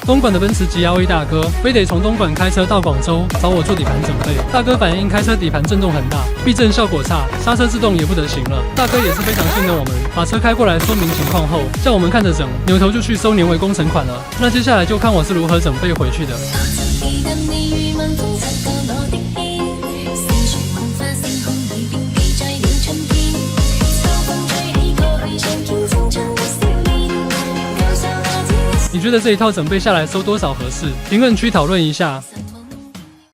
东莞的奔驰 GLE 大哥非得从东莞开车到广州找我做底盘整备。大哥反映开车底盘震动很大，避震效果差，刹车制动也不得行了。大哥也是非常信任我们，把车开过来说明情况后，叫我们看着整，扭头就去收年尾工程款了。那接下来就看我是如何整备回去的。你觉得这一套整备下来收多少合适？评论区讨论一下。